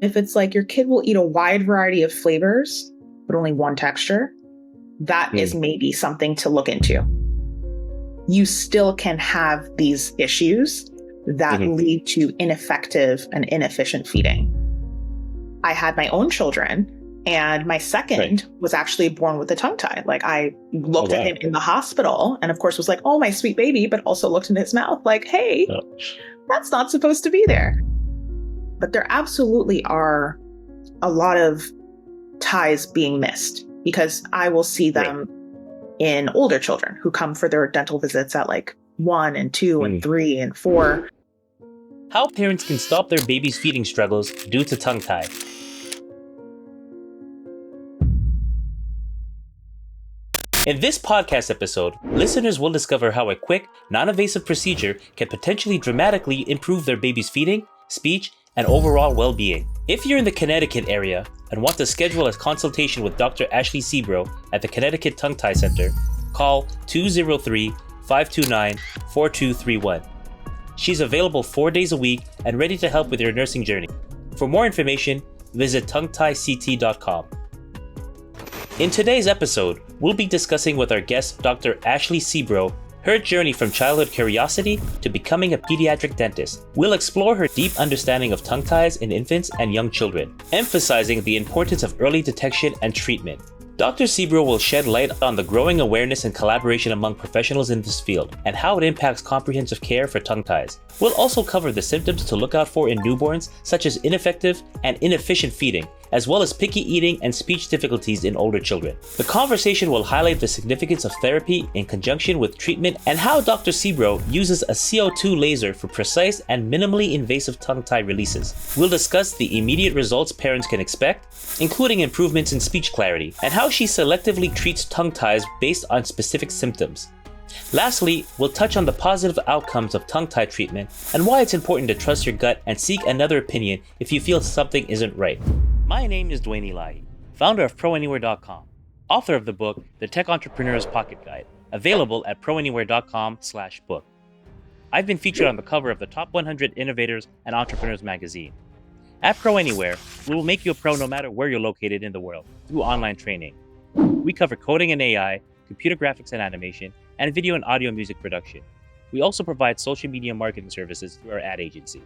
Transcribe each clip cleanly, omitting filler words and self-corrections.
If it's like your kid will eat a wide variety of flavors, but only one texture, that is maybe something to look into. You still can have these issues that lead to ineffective and inefficient feeding. I had my own children, and my second was actually born with a tongue tie. Like, I looked at him in the hospital and of course was like, oh, my sweet baby, but also looked in his mouth like, hey, that's not supposed to be there. But there absolutely are a lot of ties being missed, because I will see them in older children who come for their dental visits at like 1 and 2 and 3 and 4. How parents can stop their baby's feeding struggles due to tongue tie. In this podcast episode, listeners will discover how a quick, non-invasive procedure can potentially dramatically improve their baby's feeding, speech, and overall well-being. If you're in the Connecticut area and want to schedule a consultation with Dr. Ashleigh Sebro at the Connecticut Tongue Tie Center, call 203-529-4231. She's available 4 days a week and ready to help with your nursing journey. For more information, visit tonguetiect.com. In today's episode, we'll be discussing with our guest, Dr. Ashleigh Sebro, her journey from childhood curiosity to becoming a pediatric dentist. We'll explore her deep understanding of tongue ties in infants and young children, emphasizing the importance of early detection and treatment. Dr. Sebro will shed light on the growing awareness and collaboration among professionals in this field and how it impacts comprehensive care for tongue ties. We'll also cover the symptoms to look out for in newborns, such as ineffective and inefficient feeding, as well as picky eating and speech difficulties in older children. The conversation will highlight the significance of therapy in conjunction with treatment and how Dr. Sebro uses a CO2 laser for precise and minimally invasive tongue tie releases. We'll discuss the immediate results parents can expect, including improvements in speech clarity, and how she selectively treats tongue ties based on specific symptoms. Lastly, we'll touch on the positive outcomes of tongue tie treatment and why it's important to trust your gut and seek another opinion if you feel something isn't right. My name is Dwayne, founder of ProAnywhere.com, author of the book, The Tech Entrepreneur's Pocket Guide, available at ProAnywhere.com/book. I've been featured on the cover of the Top 100 Innovators and Entrepreneurs magazine. At ProAnywhere, we will make you a pro no matter where you're located in the world through online training. We cover coding and AI, computer graphics and animation, and video and audio music production. We also provide social media marketing services through our ad agency.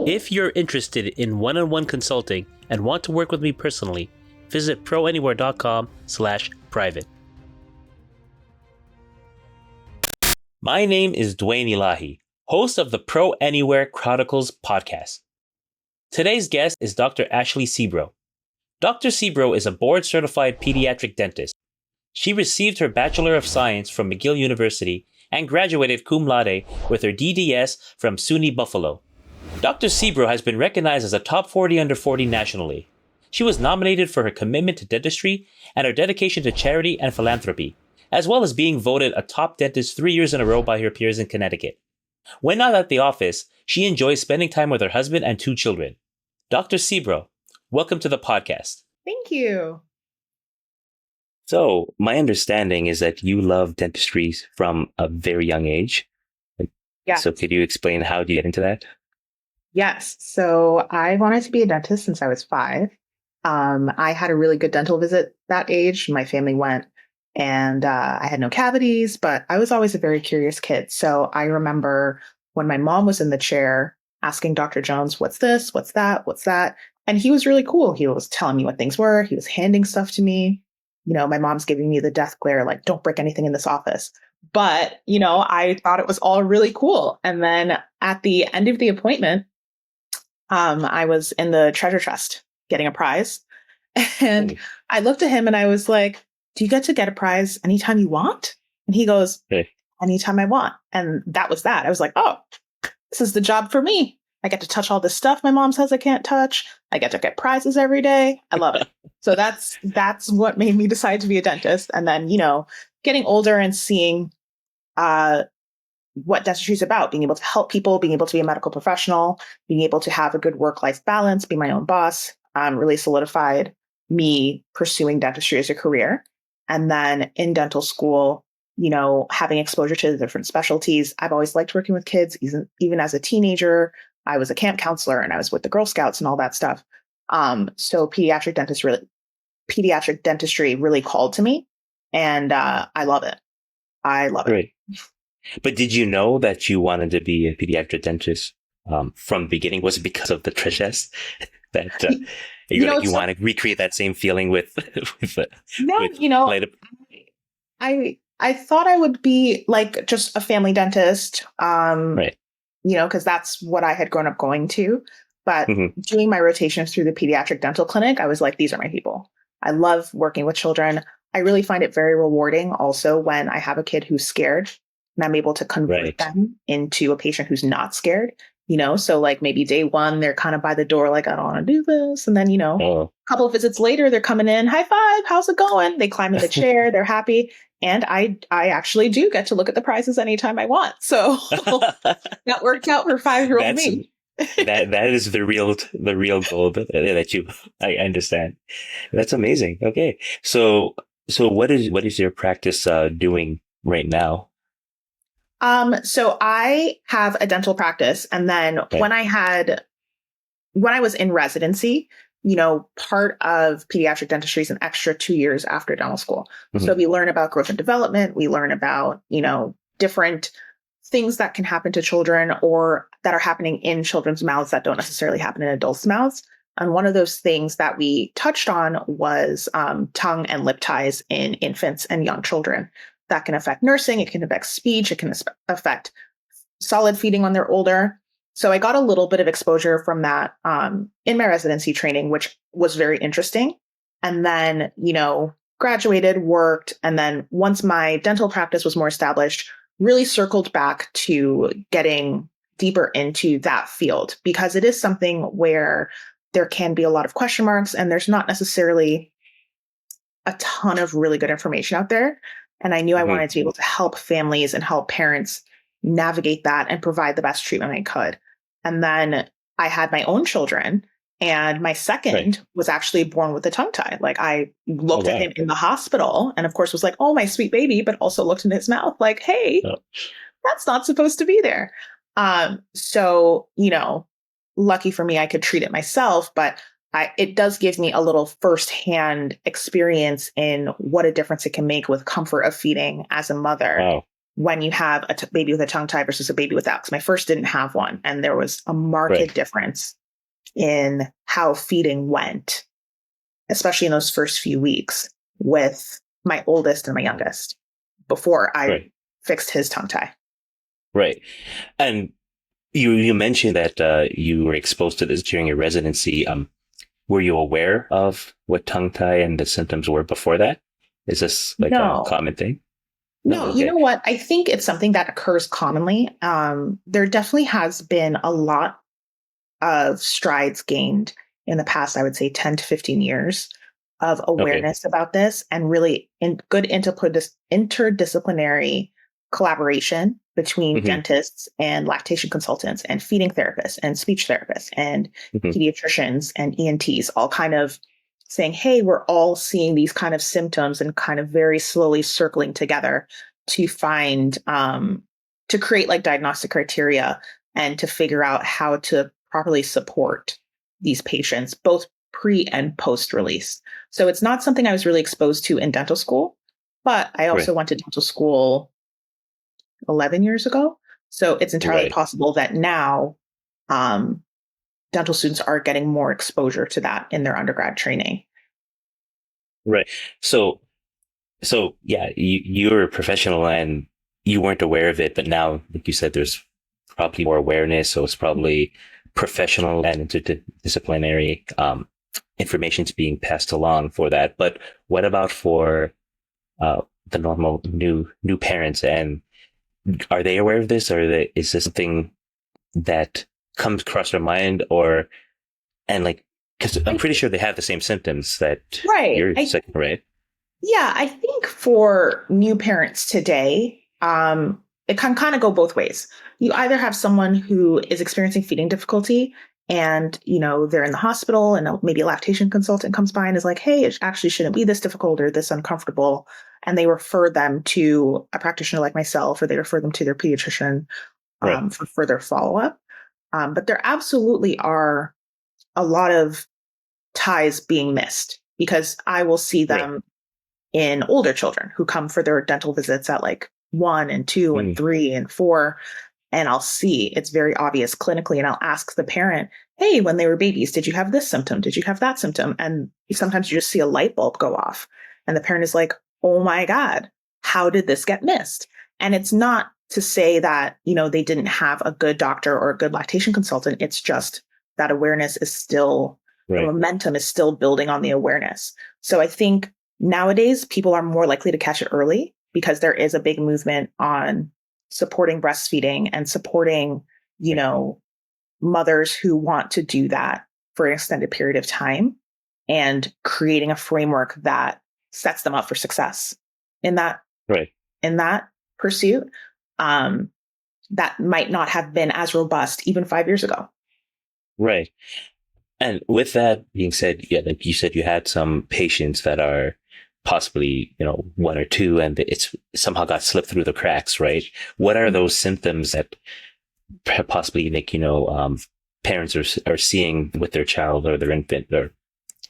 If you're interested in one-on-one consulting and want to work with me personally, visit proanywhere.com/private. My name is Dwayne, host of the ProAnywhere Chronicles podcast. Today's guest is Dr. Ashleigh Sebro. Dr. Sebro is a board-certified pediatric dentist. She received her Bachelor of Science from McGill University and graduated cum laude with her DDS from SUNY Buffalo. Dr. Sebro has been recognized as a top 40 under 40 nationally. She was nominated for her commitment to dentistry and her dedication to charity and philanthropy, as well as being voted a top dentist 3 years in a row by her peers in Connecticut. When not at the office, she enjoys spending time with her husband and 2 children. Dr. Sebro, welcome to the podcast. Thank you. So, my understanding is that you love dentistry from a very young age. Yeah. So, could you explain how you get into that? Yes. So I wanted to be a dentist since I was 5. I had a really good dental visit that age. My family went and I had no cavities, but I was always a very curious kid. So I remember when my mom was in the chair asking Dr. Jones, what's this? What's that? What's that? And he was really cool. He was telling me what things were. He was handing stuff to me. You know, my mom's giving me the death glare, like, don't break anything in this office. But, you know, I thought it was all really cool. And then at the end of the appointment, I was in the treasure chest getting a prize. And I looked at him and I was like, do you get to get a prize anytime you want? And he goes, anytime I want. And that was that. I was like, oh, this is the job for me. I get to touch all this stuff my mom says I can't touch. I get to get prizes every day. I love it. So that's what made me decide to be a dentist. And then, you know, getting older and seeing what dentistry is about, being able to help people, being able to be a medical professional, being able to have a good work-life balance, be my own boss, really solidified me pursuing dentistry as a career. And then in dental school, you know, having exposure to the different specialties. I've always liked working with kids, even as a teenager. I was a camp counselor and I was with the Girl Scouts and all that stuff. So pediatric dentistry really called to me, and I love it. I love it. Right. But did you know that you wanted to be a pediatric dentist from the beginning? Was it because of the Trish test that you So want to recreate that same feeling with no, with light up? I thought I would be like just a family dentist, Right. because that's what I had grown up going to. But Hmm. doing my rotations through the pediatric dental clinic, I was like, these are my people. I love working with children. I really find it very rewarding also when I have a kid who's scared and I'm able to convert Right. them into a patient who's not scared. So like maybe day one, they're kind of by the door, like, I don't want to do this. And then, a Oh. couple of visits later, they're coming in, high five, how's it going? They climb in the chair, they're happy. And I actually do get to look at the prizes anytime I want. So that worked out for 5-year-old That's me. that is the real goal that you I understand. That's amazing. Okay. So what is your practice doing right now? So I have a dental practice, and then Okay. when I was in residency, part of pediatric dentistry is an extra 2 years after dental school. So Hmm. we learn about growth and development. We learn about, different things that can happen to children or that are happening in children's mouths that don't necessarily happen in adults' mouths. And one of those things that we touched on was tongue and lip ties in infants and young children. That can affect nursing. It can affect speech. It can affect solid feeding when they're older. So I got a little bit of exposure from that in my residency training, which was very interesting. And then, graduated, worked. And then once my dental practice was more established, really circled back to getting deeper into that field because it is something where there can be a lot of question marks and there's not necessarily a ton of really good information out there. And I knew I Hmm. wanted to be able to help families and help parents navigate that and provide the best treatment I could. And then I had my own children, and my Right. second was actually born with a tongue tie. Like I Oh looked at wow. him in the hospital and, of course, was like, oh, my sweet baby, but also looked in his mouth like, hey, Oh, that's not supposed to be there. So, lucky for me, I could treat it myself, but it does give me a little firsthand experience in what a difference it can make with comfort of feeding as a mother wow. when you have a baby with a tongue tie versus a baby without. Because my first didn't have one, and there was a Right. marked difference in how feeding went, especially in those first few weeks with my oldest and my youngest before I Right. fixed his tongue tie. Right. And you mentioned that you were exposed to this during your residency. Were you aware of what tongue tie and the symptoms were before that? Is this like a No, common thing? No. no, you Okay. know what? I think it's something that occurs commonly. There definitely has been a lot of strides gained in the past, I would say 10 to 15 years of Okay. awareness about this and really good interdisciplinary collaboration between Hmm. dentists and lactation consultants and feeding therapists and speech therapists and Hmm. pediatricians and ENTs, all kind of saying, hey, we're all seeing these kind of symptoms and kind of very slowly circling together to find, to create like diagnostic criteria and to figure out how to properly support these patients, both pre and post release. So it's not something I was really exposed to in dental school, but I also Right. went to dental school 11 years ago. So it's entirely Right. possible that now um, dental students are getting more exposure to that in their undergrad training. Right. So yeah, you're a professional and you weren't aware of it, but now, like you said, there's probably more awareness. So it's probably professional and interdisciplinary information's being passed along for that. But what about for the normal new parents? And are they aware of this, or is this something that comes across their mind, or and like because I'm I pretty think, sure they have the same symptoms that right. you're saying, right? Yeah, I think for new parents today, it can kind of go both ways. You either have someone who is experiencing feeding difficulty and, they're in the hospital and maybe a lactation consultant comes by and is like, hey, it actually shouldn't be this difficult or this uncomfortable. And they refer them to a practitioner like myself, or they refer them to their pediatrician Right. for further follow up. But there absolutely are a lot of ties being missed, because I will see them in older children who come for their dental visits at like 1 and 2 and 3 and 4. And I'll see it's very obvious clinically. And I'll ask the parent, hey, when they were babies, did you have this symptom? Did you have that symptom? And sometimes you just see a light bulb go off. And the parent is like, oh my God, how did this get missed? And it's not to say that, they didn't have a good doctor or a good lactation consultant. It's just that awareness is still, the momentum is still building on the awareness. So I think nowadays people are more likely to catch it early because there is a big movement on supporting breastfeeding and supporting, mothers who want to do that for an extended period of time and creating a framework that sets them up for success in that, in that pursuit. That might not have been as robust even 5 years ago. Right. And with that being said, like you said, you had some patients that are possibly, 1 or 2, and it's somehow got slipped through the cracks, right? What are those symptoms that possibly, parents are seeing with their child or their infant or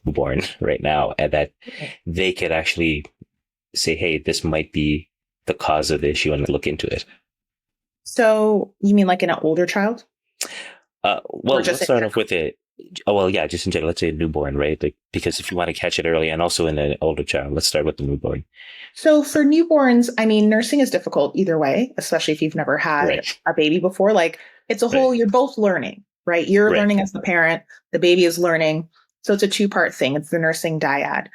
newborn right now, and that they could actually say, hey, this might be the cause of the issue and look into it? So you mean like in an older child? Well, let's start off with it. Oh, well, yeah, just in general, let's say a newborn, right? Like, because if you want to catch it early and also in an older child, let's start with the newborn. So for newborns, I mean, nursing is difficult either way, especially if you've never had a baby before. Like, it's a whole, you're both learning, right? You're learning as the parent, the baby is learning. So it's a 2-part thing. It's the nursing dyad.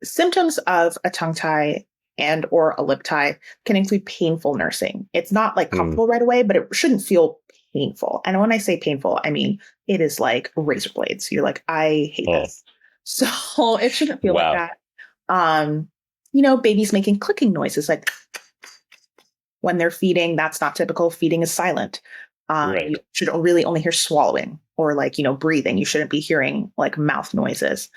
Symptoms of a tongue tie and or a lip tie can include painful nursing. It's not like comfortable right away, but it shouldn't feel painful. And when I say painful, I mean, it is like razor blades. You're like, I hate this. So it shouldn't feel like that. Babies making clicking noises, like when they're feeding, that's not typical. Feeding is silent. You should really only hear swallowing or like, breathing. You shouldn't be hearing like mouth noises.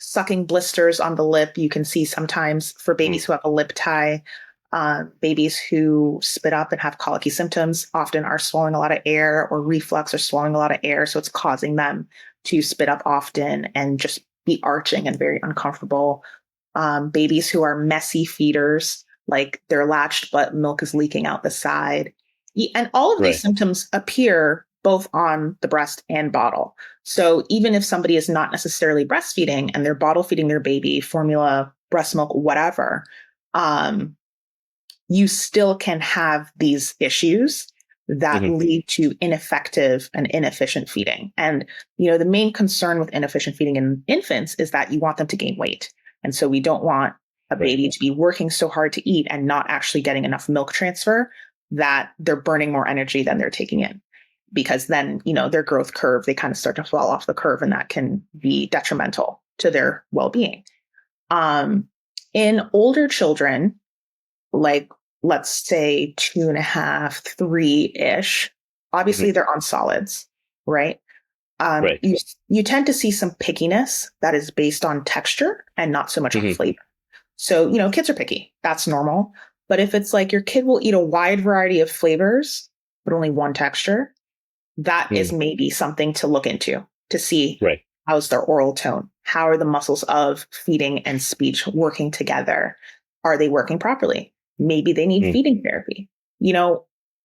Sucking blisters on the lip. You can see sometimes for babies who have a lip tie. Babies who spit up and have colicky symptoms often are swallowing a lot of air, or reflux or swallowing a lot of air. So it's causing them to spit up often and just be arching and very uncomfortable. Babies who are messy feeders, like they're latched, but milk is leaking out the side. And all of these symptoms appear both on the breast and bottle. So even if somebody is not necessarily breastfeeding and they're bottle feeding their baby, formula, breast milk, whatever, you still can have these issues that lead to ineffective and inefficient feeding. And, the main concern with inefficient feeding in infants is that you want them to gain weight. And so we don't want a baby to be working so hard to eat and not actually getting enough milk transfer that they're burning more energy than they're taking in. Because then, their growth curve, they kind of start to fall off the curve, and that can be detrimental to their well-being. In older children, like let's say 2.5, 3-ish, obviously they're on solids, right? You tend to see some pickiness that is based on texture and not so much on flavor. So, kids are picky. That's normal. But if it's like your kid will eat a wide variety of flavors, but only one texture, that is maybe something to look into to see how's their oral tone? How are the muscles of feeding and speech working together? Are they working properly? Maybe they need feeding therapy.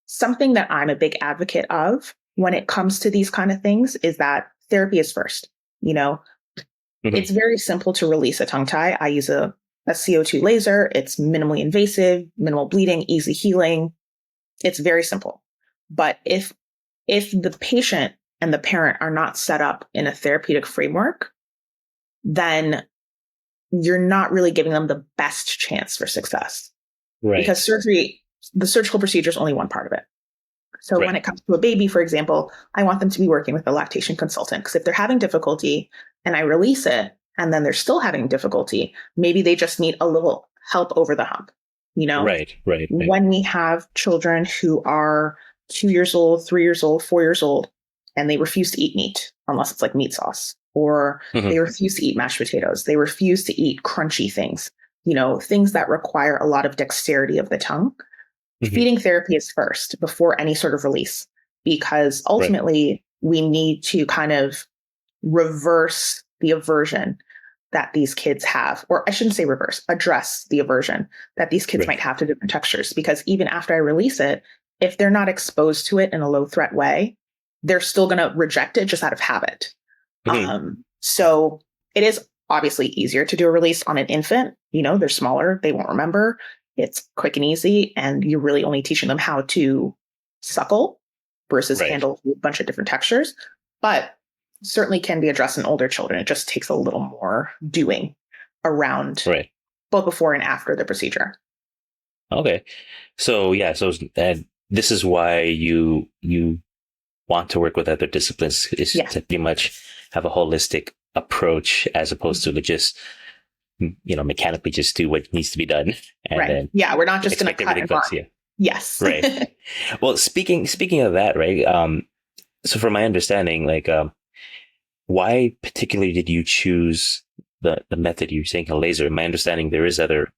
Something that I'm a big advocate of when it comes to these kind of things is that therapy is first. It's very simple to release a tongue tie. I use a CO2 laser. It's minimally invasive, minimal bleeding, easy healing. It's very simple. But if the patient and the parent are not set up in a therapeutic framework, then you're not really giving them the best chance for success. Because the surgical procedure is only one part of it. So when it comes to a baby, for example, I want them to be working with a lactation consultant, because if they're having difficulty and I release it and then they're still having difficulty, maybe they just need a little help over the hump. When we have children who are 2 years old, 3 years old, 4 years old, and they refuse to eat meat unless it's like meat sauce, or they refuse to eat mashed potatoes. They refuse to eat crunchy things, things that require a lot of dexterity of the tongue. Feeding therapy is first before any sort of release, because ultimately we need to kind of reverse the aversion that these kids have, or I shouldn't say reverse, address the aversion that these kids might have to different textures. Because even after I release it, if they're not exposed to it in a low threat way, they're still going to reject it just out of habit. So it is obviously easier to do a release on an infant. They're smaller, they won't remember. It's quick and easy, and you're really only teaching them how to suckle versus handle a bunch of different textures. But certainly can be addressed in older children. It just takes a little more doing around both before and after the procedure. Okay. So this is why you want to work with other disciplines, is to pretty much have a holistic approach as opposed to just mechanically just do what needs to be done. And then we're not just going to cut and mark. Yes. Right. Well, speaking of that, right. So from my understanding, why particularly did you choose the method you're saying, a laser? In my understanding, there is other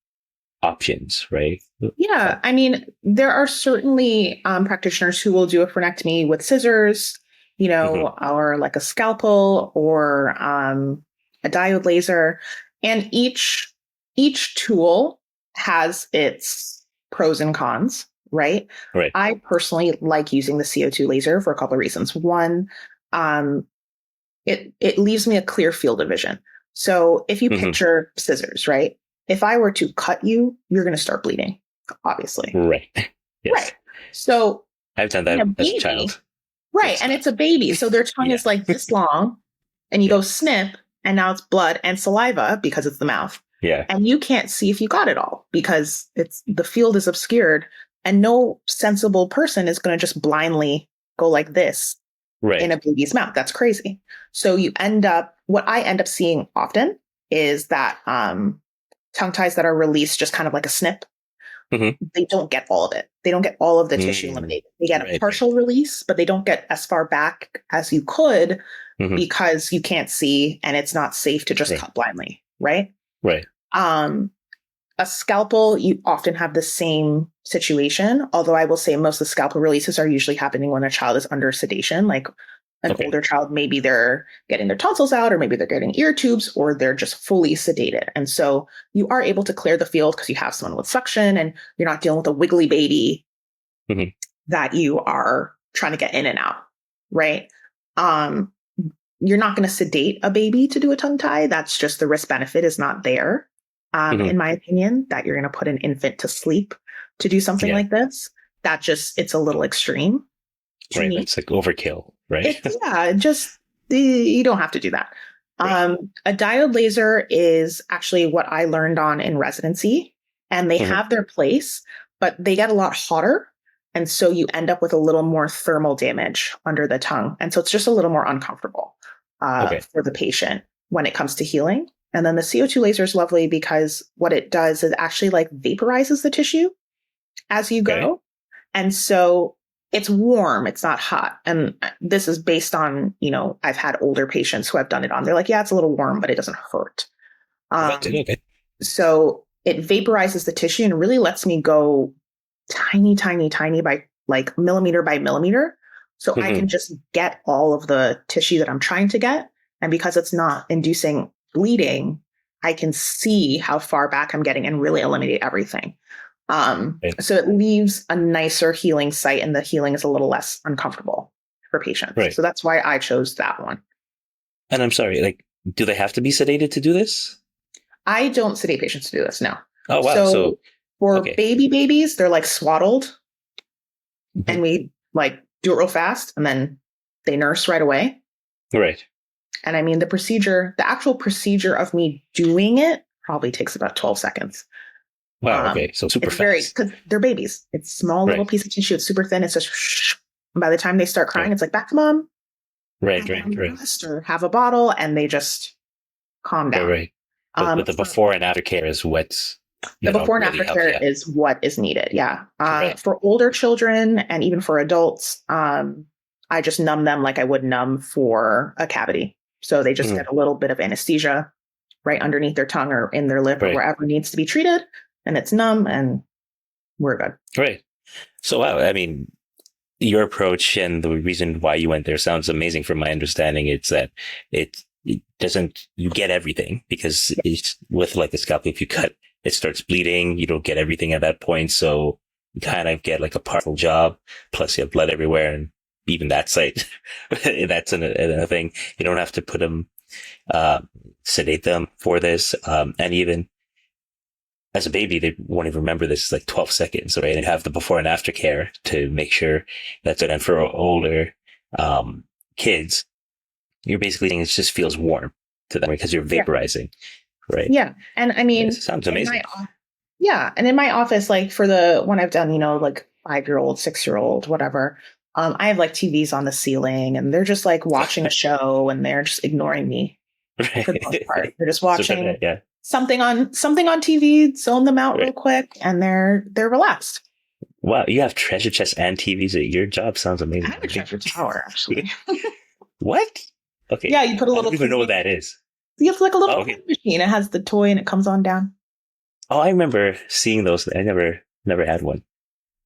options, right? Yeah. I mean, there are certainly practitioners who will do a frenectomy with scissors, or like a scalpel or a diode laser. And each tool has its pros and cons, right? I personally like using the CO2 laser for a couple of reasons. One, it leaves me a clear field of vision. So if you picture scissors, right? If I were to cut you, you're going to start bleeding, obviously. Right. Yes. Right. So I've done that as a child. Right. And it's a baby. So their tongue is like this long, and you go snip, and now it's blood and saliva because it's the mouth. Yeah. And you can't see if you got it all because the field is obscured, and no sensible person is going to just blindly go like this in a baby's mouth. That's crazy. So what I end up seeing often is that tongue ties that are released just kind of like a snip. They don't get all of it. They don't get all of the tissue eliminated. They get a partial release, but they don't get as far back as you could because you can't see, and it's not safe to just cut blindly. Right. A scalpel, you often have the same situation, although I will say most of the scalpel releases are usually happening when a child is under sedation, like an older child. Maybe they're getting their tonsils out, or maybe they're getting ear tubes, or they're just fully sedated. And so you are able to clear the field because you have someone with suction, and you're not dealing with a wiggly baby that you are trying to get in and out. Right. You're not going to sedate a baby to do a tongue tie. That's just, the risk benefit is not there. In my opinion, that you're going to put an infant to sleep to do something like this. It's a little extreme. Right. It's like overkill, right? You don't have to do that. A diode laser is actually what I learned on in residency, and they have their place, but they get a lot hotter. And so you end up with a little more thermal damage under the tongue. And so it's just a little more uncomfortable for the patient when it comes to healing. And then the CO2 laser is lovely because what it does is actually vaporizes the tissue as you go. And so it's warm, it's not hot. And this is based on, I've had older patients who I've done it on. They're like, yeah, it's a little warm, but it doesn't hurt. So it vaporizes the tissue and really lets me go tiny, tiny, tiny by millimeter by millimeter. So I can just get all of the tissue that I'm trying to get. And because it's not inducing bleeding, I can see how far back I'm getting and really eliminate everything. So it leaves a nicer healing site, and the healing is a little less uncomfortable for patients. So that's why I chose that one. And I'm sorry, do they have to be sedated to do this? I don't sedate patients to do this, no. Oh, wow. So for babies, they're swaddled, and we do it real fast, and then they nurse right away. Right. And I mean, the actual procedure of me doing it probably takes about 12 seconds. Wow. Okay. So super fast. Because they're babies. It's small little piece of tissue. It's super thin. It's just, and by the time they start crying, it's back to mom. Right. Or have a bottle, and they just calm down. Right. But the before and after care is what's the before and after care is what is needed. Yeah. For older children and even for adults, I just numb them like I would numb for a cavity. So they just get a little bit of anesthesia right underneath their tongue or in their lip or wherever needs to be treated. And it's numb, and we're good. Right. So, wow. I mean, your approach and the reason why you went there sounds amazing. From my understanding, it's that it doesn't, you get everything because it's with like a scalpel. If you cut, it starts bleeding. You don't get everything at that point. So you kind of get like a partial job. Plus you have blood everywhere. And even that site, that's another thing. You don't have to put them, sedate them for this. And even as a baby, they won't even remember this. It's like 12 seconds, right? And have the before and after care to make sure that's it. And for older, kids, you're basically saying it just feels warm to them because you're vaporizing, right? Yeah. And I mean, It sounds amazing. Yeah. And in my office, like for the one I've done, like 5-year-old, 6-year-old, whatever, I have like TVs on the ceiling and they're just like watching a show and they're just ignoring me for the most part. They're just watching something on TV, zone them out real quick, and they're relaxed. Wow, you have treasure chests and TVs. Your job sounds amazing. I have a treasure tower, actually. What? Okay. Yeah, you put a little. I don't even know what that is. You have like a little machine. It has the toy and it comes on down. Oh, I remember seeing those. I never had one.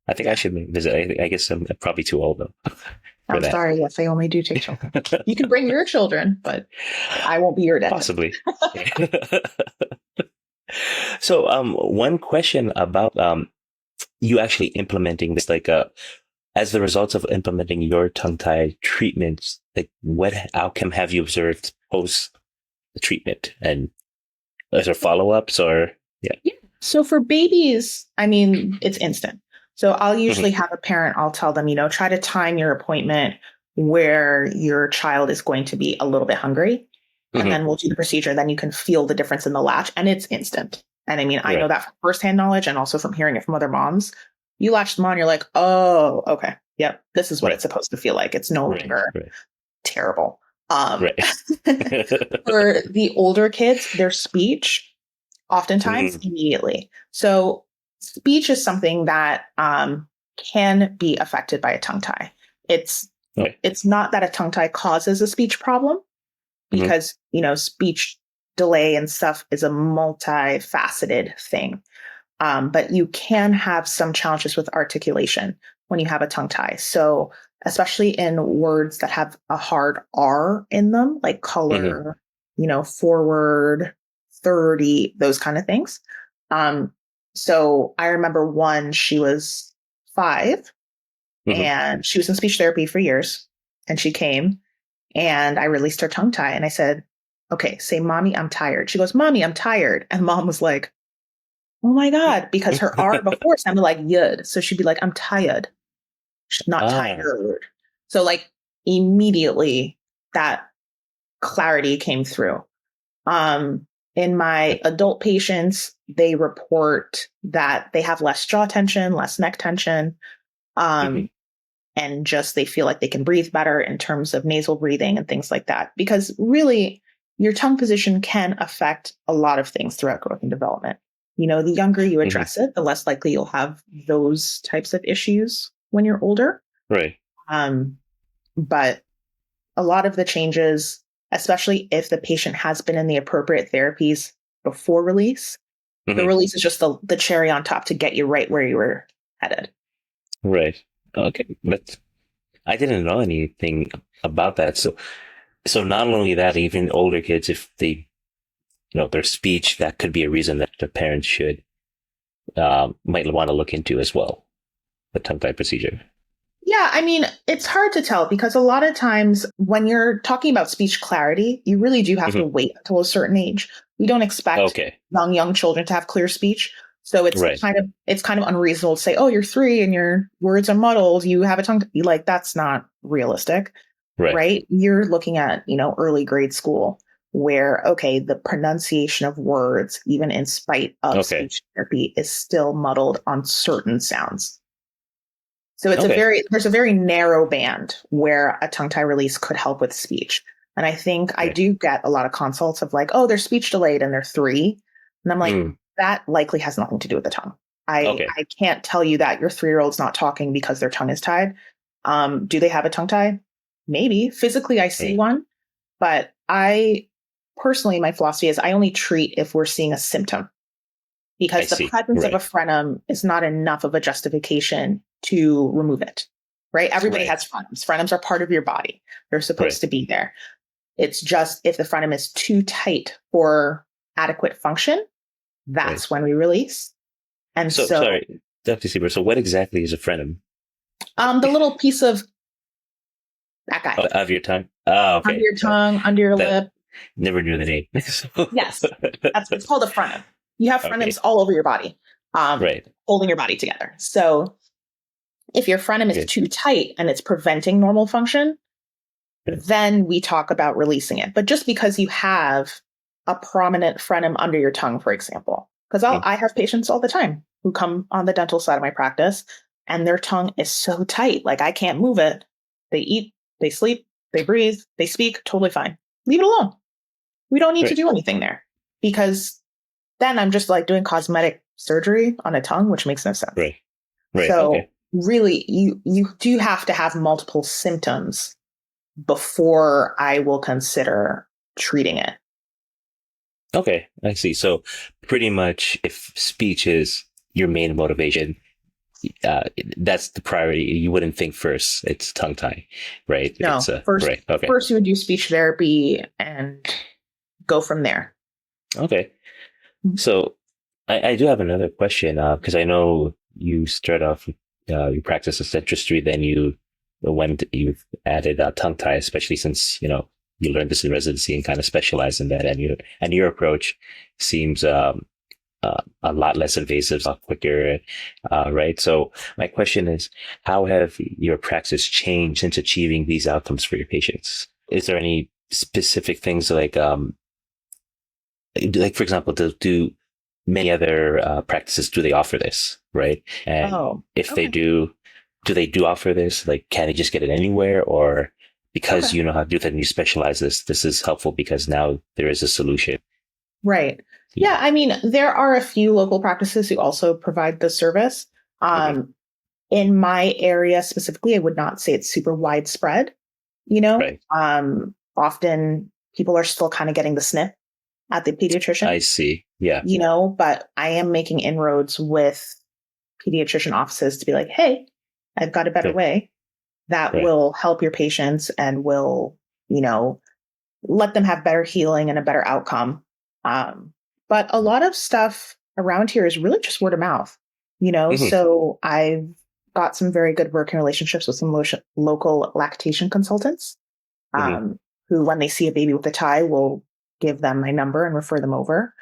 I think I should visit. I guess I'm probably too old though. I'm sorry. Yes, I only do take children. You can bring your children, but I won't be your dad. Possibly. So, one question about you actually implementing this, like, as the results of implementing your tongue tie treatments, like, what outcome have you observed post the treatment, and is there follow-ups or yeah? So for babies, I mean, it's instant. So I'll usually have a parent, I'll tell them, try to time your appointment where your child is going to be a little bit hungry. And then we'll do the procedure. Then you can feel the difference in the latch and it's instant. And I mean, I know that from firsthand knowledge and also from hearing it from other moms. You latch them on, you're like, oh, okay. Yep. This is what it's supposed to feel like. It's no longer terrible. For the older kids, their speech, oftentimes immediately. So speech is something that can be affected by a tongue tie. It's not that a tongue tie causes a speech problem because, speech delay and stuff is a multifaceted thing. But you can have some challenges with articulation when you have a tongue tie. So especially in words that have a hard R in them, like color, forward, 30, those kind of things. So I remember one, she was 5 and she was in speech therapy for years, and she came and I released her tongue tie and I said, okay, say, Mommy, I'm tired. She goes, Mommy, I'm tired. And Mom was like, oh my God, because her R before sounded like yud. So she'd be like, I'm tired. She's not tired. So like immediately that clarity came through. In my adult patients, they report that they have less jaw tension, less neck tension, and just they feel like they can breathe better in terms of nasal breathing and things like that. Because really, your tongue position can affect a lot of things throughout growth and development. The younger you address it, the less likely you'll have those types of issues when you're older. Right. But a lot of the changes, especially if the patient has been in the appropriate therapies before release, the release is just the cherry on top to get you right where you were headed. Right. Okay. But I didn't know anything about that. So not only that, even older kids, if they, their speech, that could be a reason that the parents should, might want to look into as well, the tongue tie procedure. Yeah, I mean, it's hard to tell because a lot of times when you're talking about speech clarity, you really do have to wait until a certain age. We don't expect young children to have clear speech. So it's kind of unreasonable to say, oh, you're 3 and your words are muddled. You have a tongue. Like, that's not realistic, right? You're looking at, early grade school where, the pronunciation of words, even in spite of speech therapy, is still muddled on certain sounds. So it's there's a very narrow band where a tongue tie release could help with speech. And I think I do get a lot of consults of like, oh, they're speech delayed and they're 3. And I'm like, that likely has nothing to do with the tongue. I can't tell you that your 3-year-old's not talking because their tongue is tied. Do they have a tongue tie? Maybe. Physically, I see one. But personally, my philosophy is I only treat if we're seeing a symptom. Because the presence of a frenum is not enough of a justification to remove it. right? Everybody Right. has frenums. Frenums are part of your body. They're supposed Right. to be there. It's just if the frenum is too tight for adequate function, Right. that's when we release. And So so sorry, Dr. Sebro. So what exactly is a frenum? the little piece of that guy Of your tongue? Oh, under okay. your tongue, under your That lip. never knew the name. So- Yes, it's called a frenum. You have frenums okay. all over your body, Right. holding your body together. So if your frenum is Okay. too tight and it's preventing normal function, then we talk about releasing it. But just because you have a prominent frenum under your tongue, for example, because I have patients all the time who come on the dental side of my practice and their tongue is so tight, like I can't move it. They eat, they sleep, they breathe, they speak, totally fine. Leave it alone. We don't need to Right. do anything there because then I'm just like doing cosmetic surgery on a tongue, which makes no sense. Right. Right. So Okay. really, you do have to have multiple symptoms before I will consider treating it. Okay. I see. So pretty much if speech is your main motivation, that's the priority. You wouldn't think first. It's tongue tie, right? No, It's first, right. Okay. first you would do speech therapy and go from there. Okay. So I do have another question because I know you start off you practice as dentistry, then you've added tongue tie, especially since you learned this in residency and kind of specialize in that, and your approach seems a lot less invasive, a lot quicker, right? So my question is, how have your practice changed since achieving these outcomes for your patients? Is there any specific things like for example, do many other practices, do they offer this, right? And if they do they offer this? Like, can they just get it anywhere, or because you know how to do that and you specialize this is helpful because now there is a solution? Right. Yeah. I mean, there are a few local practices who also provide the service. In my area specifically, I would not say it's super widespread. Right. Often people are still kind of getting the snip at the pediatrician. I see. Yeah. But I am making inroads with pediatrician offices to be like, hey, I've got a better way that will help your patients and will, let them have better healing and a better outcome. But a lot of stuff around here is really just word of mouth, so I've got some very good working relationships with some local lactation consultants, who, when they see a baby with a tie, will give them my number and refer them over.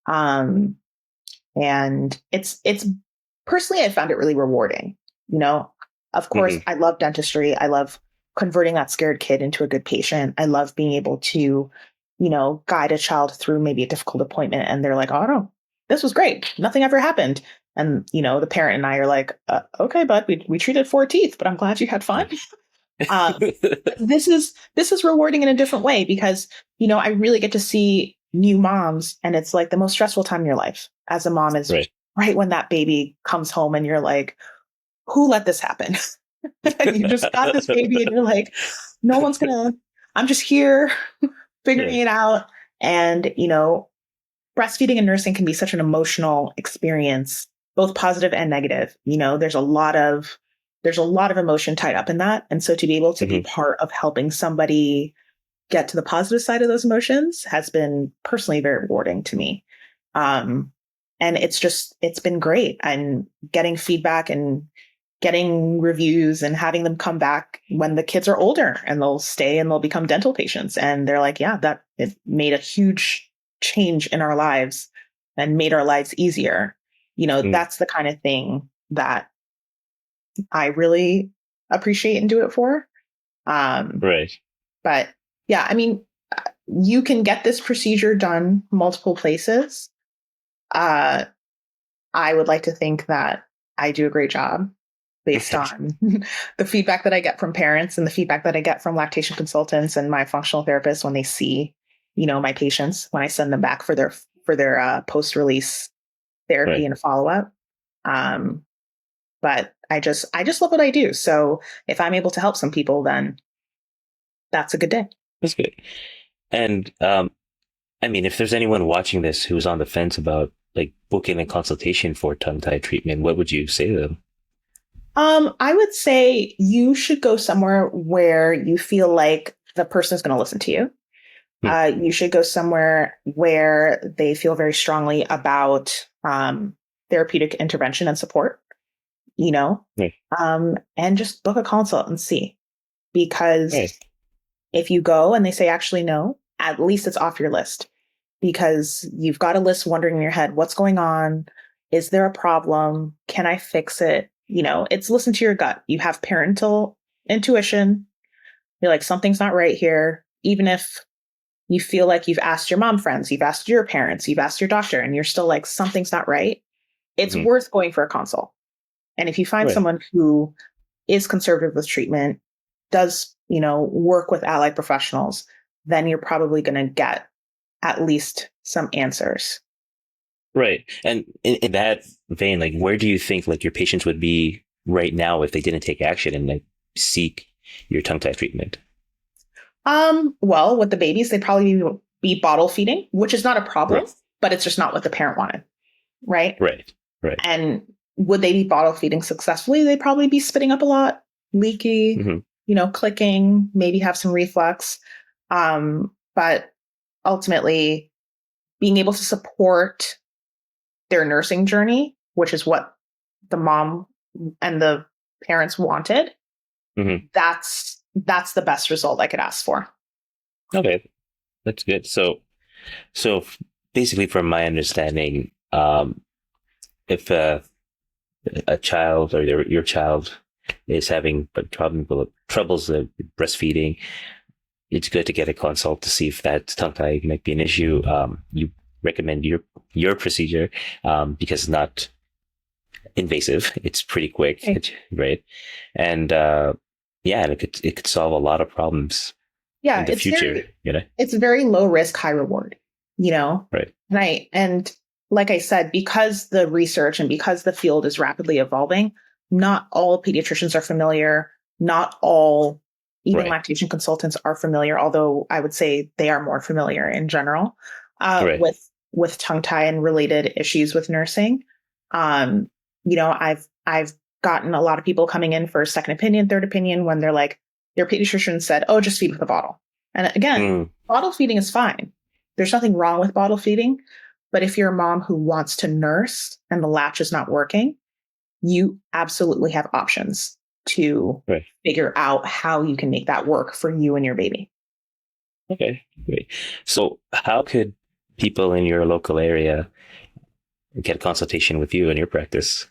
And it's personally, I found it really rewarding. Of course, I love dentistry. I love converting that scared kid into a good patient. I love being able to, guide a child through maybe a difficult appointment. And they're like, oh, no, this was great. Nothing ever happened. And, the parent and I are like, okay, bud, we treated 4 teeth, but I'm glad you had fun. This is rewarding in a different way because, I really get to see new moms, and it's like the most stressful time in your life as a mom is right when that baby comes home and you're like, who let this happen? You just got this baby and you're like, no one's I'm just here figuring it out. And, breastfeeding and nursing can be such an emotional experience, both positive and negative. There's a lot of emotion tied up in that. And so to be able to be part of helping somebody get to the positive side of those emotions has been personally very rewarding to me. And it's been great. And getting feedback and getting reviews and having them come back when the kids are older and they'll stay and they'll become dental patients. And they're like, yeah, that it made a huge change in our lives and made our lives easier. That's the kind of thing that I really appreciate and do it for. But yeah, I mean, you can get this procedure done multiple places. I would like to think that I do a great job based on the feedback that I get from parents and the feedback that I get from lactation consultants and my functional therapists when they see, my patients, when I send them back for their post-release therapy and follow-up. But I just love what I do. So if I'm able to help some people, then that's a good day. That's good. And I mean, if there's anyone watching this who's on the fence about like booking a consultation for tongue tie treatment, what would you say to them? I would say you should go somewhere where you feel like the person is going to listen to you. Hmm. You should go somewhere where they feel very strongly about therapeutic intervention and support, you know, Right. and just book a consult and see. Because Right. if you go and they say, actually, no, at least it's off your list because you've got a list wondering in your head, what's going on? Is there a problem? Can I fix it? It's listen to your gut. You have parental intuition. You're like, something's not right here. Even if you feel like you've asked your mom friends, you've asked your parents, you've asked your doctor, and you're still like, something's not right. It's Hmm. worth going for a consult. And if you find Right. someone who is conservative with treatment, does, work with allied professionals, then you're probably going to get at least some answers. Right. And in that vein, like, where do you think like your patients would be right now if they didn't take action and like seek your tongue tie treatment? Well, with the babies, they'd probably be bottle feeding, which is not a problem, Right. but it's just not what the parent wanted. Right. Right. Right. And would they be bottle feeding successfully? They'd probably be spitting up a lot, leaky, Hmm. clicking, maybe have some reflux. But ultimately, being able to support their nursing journey, which is what the mom and the parents wanted, Hmm. that's the best result I could ask for. Okay. That's good. So basically, from my understanding, if a child or your child is having troubles breastfeeding, it's good to get a consult to see if that tongue tie might be an issue. You recommend your procedure because it's not invasive. It's pretty quick, Okay. right? And yeah, and it could solve a lot of problems Yeah, in the future. it's very low risk, high reward, Right. and like I said, because the research and because the field is rapidly evolving, not all pediatricians are familiar, not all even Right. lactation consultants are familiar, although I would say they are more familiar in general Right. with tongue tie and related issues with nursing. Um, I've gotten a lot of people coming in for a second opinion, third opinion when they're like, their pediatrician said, "Oh, just feed with a bottle." And again, Mm. bottle feeding is fine. There's nothing wrong with bottle feeding. But if you're a mom who wants to nurse and the latch is not working, you absolutely have options to Right. figure out how you can make that work for you and your baby. Okay. Great. So, how could people in your local area get a consultation with you in your practice?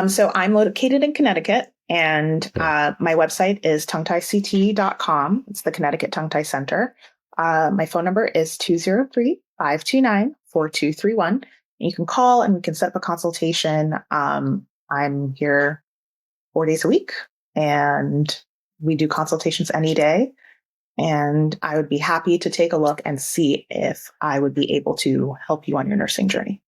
So I'm located in Connecticut, and Yeah. my website is tonguetiect.com. It's the Connecticut Tongue Tie Center. My phone number is 203-529-4231. You can call and we can set up a consultation. I'm here 4 days a week, and we do consultations any day. And I would be happy to take a look and see if I would be able to help you on your nursing journey.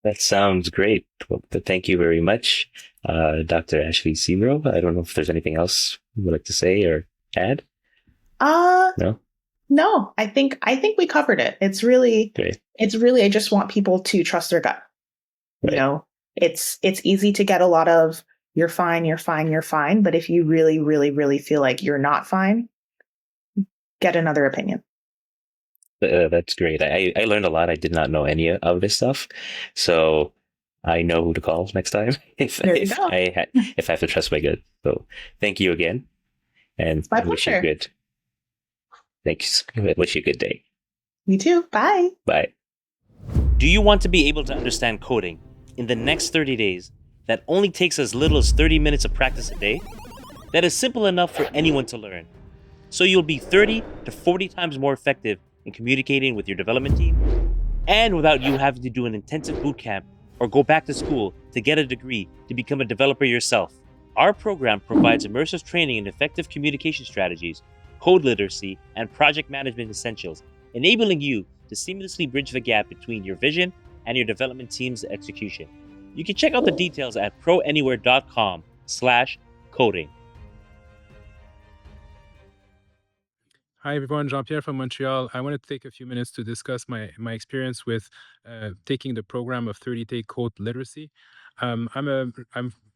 That sounds great. Well, thank you very much, Dr. Ashleigh Sebro. I don't know if there's anything else you would like to say or add. No? No, I think we covered it. It's really, Great. I just want people to trust their gut. Right. It's easy to get a lot of you're fine, you're fine, you're fine. But if you really, really, really feel like you're not fine, get another opinion. That's great. I learned a lot. I did not know any of this stuff. So I know who to call next time if There you go. if I have to trust my gut. So thank you again, and It's my wish you pleasure. good. Thanks. Wish you a good day. You too. Bye. Bye. Do you want to be able to understand coding in the next 30 days that only takes as little as 30 minutes of practice a day? That is simple enough for anyone to learn. So you'll be 30 to 40 times more effective in communicating with your development team, and without you having to do an intensive boot camp or go back to school to get a degree to become a developer yourself. Our program provides immersive training in effective communication strategies, code literacy, and project management essentials, enabling you to seamlessly bridge the gap between your vision and your development team's execution. You can check out the details at proanywhere.com/coding. Hi, everyone. Jean-Pierre from Montreal. I wanted to take a few minutes to discuss my experience with taking the program of 30-day code literacy. I'm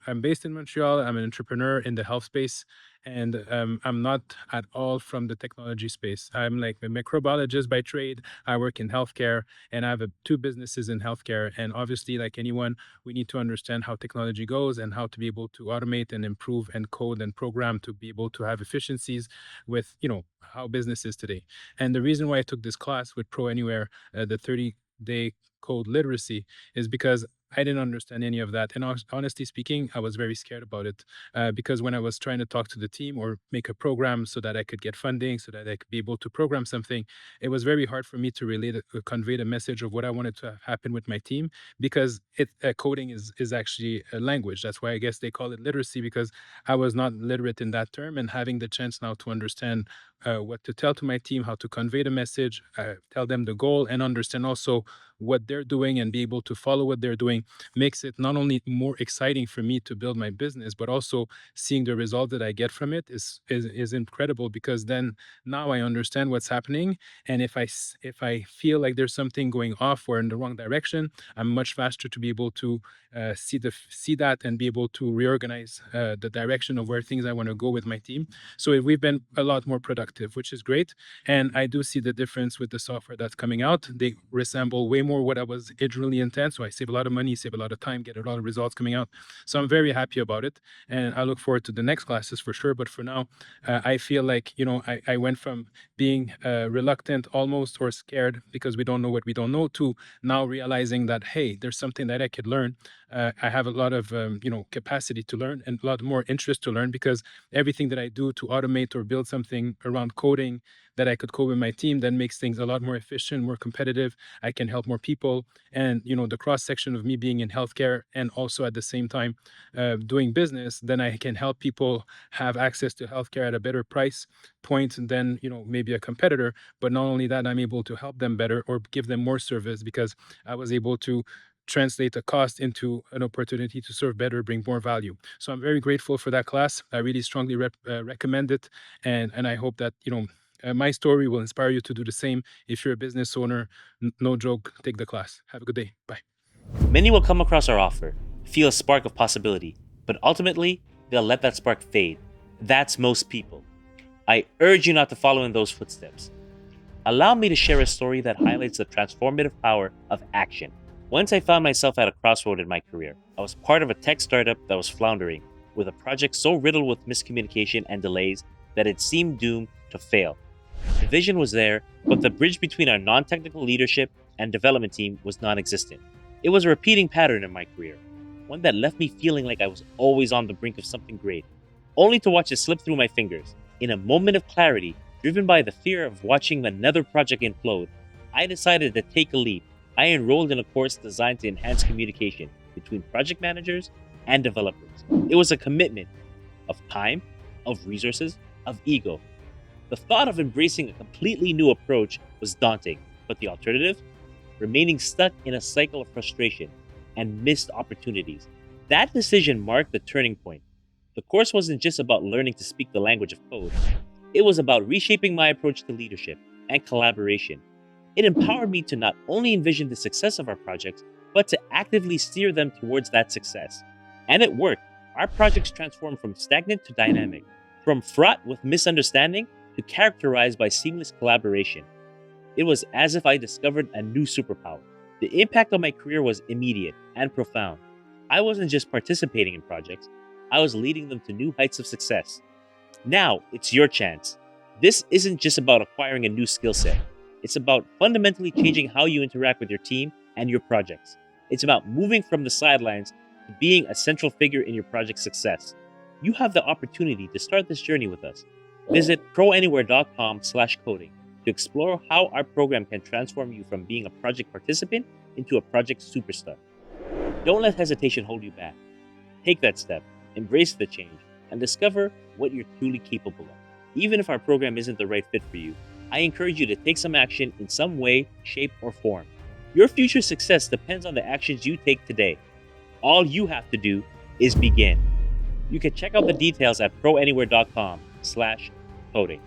I'm based in Montreal. I'm an entrepreneur in the health space, and I'm not at all from the technology space. I'm like a microbiologist by trade. I work in healthcare, and I have two businesses in healthcare. And obviously, like anyone, we need to understand how technology goes and how to be able to automate and improve and code and program to be able to have efficiencies with, how business is today. And the reason why I took this class with ProAnywhere, the 30-day code literacy, is because I didn't understand any of that. And honestly speaking, I was very scared about it because when I was trying to talk to the team or make a program so that I could get funding, so that I could be able to program something, it was very hard for me to convey the message of what I wanted to have happen with my team, because coding is actually a language. That's why I guess they call it literacy, because I was not literate in that term, and having the chance now to understand what to tell to my team, how to convey the message, tell them the goal, and understand also what they're doing and be able to follow what they're doing makes it not only more exciting for me to build my business, but also seeing the result that I get from it is incredible, because then now I understand what's happening. And if I feel like there's something going off or in the wrong direction, I'm much faster to be able to see that and be able to reorganize the direction of where things I want to go with my team. So we've been a lot more productive, which is great. And I do see the difference with the software that's coming out. They resemble way more what I was originally intent. So I save a lot of money, save a lot of time, get a lot of results coming out. So I'm very happy about it. And I look forward to the next classes for sure. But for now, I feel like, I went from being reluctant almost or scared because we don't know what we don't know to now realizing that, hey, there's something that I could learn. I have a lot of, capacity to learn and a lot more interest to learn, because everything that I do to automate or build something around coding that I could code with my team, that makes things a lot more efficient, more competitive. I can help more people. And, the cross section of me being in healthcare and also at the same time doing business, then I can help people have access to healthcare at a better price point than, maybe a competitor. But not only that, I'm able to help them better or give them more service, because I was able to translate the cost into an opportunity to serve better, bring more value. So I'm very grateful for that class. I really strongly recommend it. And I hope that, my story will inspire you to do the same. If you're a business owner, no joke, take the class. Have a good day. Bye. Many will come across our offer, feel a spark of possibility, but ultimately, they'll let that spark fade. That's most people. I urge you not to follow in those footsteps. Allow me to share a story that highlights the transformative power of action. Once I found myself at a crossroad in my career. I was part of a tech startup that was floundering, with a project so riddled with miscommunication and delays that it seemed doomed to fail. The vision was there, but the bridge between our non-technical leadership and development team was non-existent. It was a repeating pattern in my career, one that left me feeling like I was always on the brink of something great, only to watch it slip through my fingers. In a moment of clarity, driven by the fear of watching another project implode, I decided to take a leap. I enrolled in a course designed to enhance communication between project managers and developers. It was a commitment of time, of resources, of ego. The thought of embracing a completely new approach was daunting, but the alternative? Remaining stuck in a cycle of frustration and missed opportunities. That decision marked the turning point. The course wasn't just about learning to speak the language of code. It was about reshaping my approach to leadership and collaboration. It empowered me to not only envision the success of our projects, but to actively steer them towards that success. And it worked. Our projects transformed from stagnant to dynamic, from fraught with misunderstanding to characterized by seamless collaboration. It was as if I discovered a new superpower. The impact on my career was immediate and profound. I wasn't just participating in projects, I was leading them to new heights of success. Now, it's your chance. This isn't just about acquiring a new skill set. It's about fundamentally changing how you interact with your team and your projects. It's about moving from the sidelines to being a central figure in your project's success. You have the opportunity to start this journey with us. Visit ProAnywhere.com/coding to explore how our program can transform you from being a project participant into a project superstar. Don't let hesitation hold you back. Take that step, embrace the change, and discover what you're truly capable of. Even if our program isn't the right fit for you, I encourage you to take some action in some way, shape, or form. Your future success depends on the actions you take today. All you have to do is begin. You can check out the details at ProAnywhere.com/coding.